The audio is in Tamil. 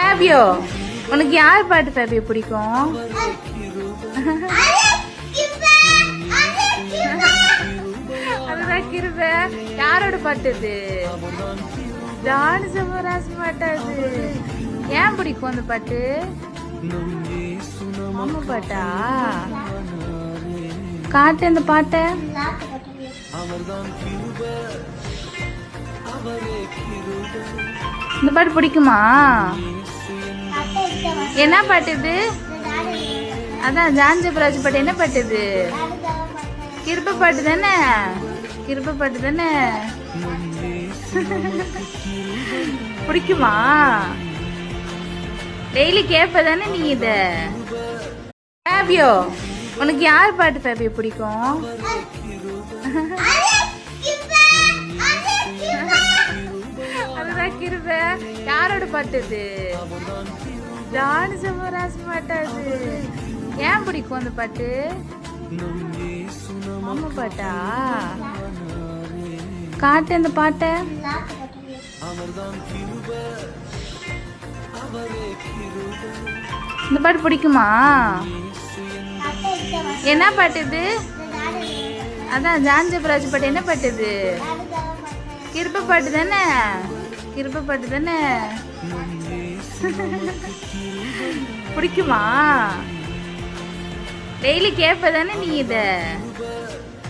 ஃபேபியோ, உனக்கு யார் பாட்டு ஃபேபியோ பிடிக்கும்? அதுதான் கிருப. யாரோட பாட்டு இது? ஜானி சமராஜ் பாட்டு அது. ஏன் பிடிக்கும் அந்த பாட்டு? மாமா பாட்டா? காட்டு அந்த பாட்டை. இந்த பாட்டு பிடிக்குமா? என்ன பாட்டு இது? அதான் ஜான் ஜபராஜ் பாட்டு. என்ன பாட்டு இது? கிருப பாட்டு தானே? கிருப பாட்டு தானே? பிடிக்குமா? டெய்லி கேப்ப தானே நீ இத? ஃபேபியோ, உனக்கு யார் பாட்டு ஃபேபியோ பிடிக்கும்? அதுதான் கிருப. யாரோட பாட்டு இது? ஜானி சமராஜ் பாட்டு அது. ஏன் பிடிக்கும் அந்த பாட்டு? மாமா பாட்டா? காட்டு அந்த பாட்டை. இந்த பாட்டு பிடிக்குமா? என்ன பாட்டு இது? அதான் ஜான் ஜபராஜ் பாட்டு. என்ன பாட்டு இது? கிருப பாட்டு தானே? கிருப பாட்டு தானே? பிடிக்குமா? டெய்லி கேப்ப தானே நீ இத?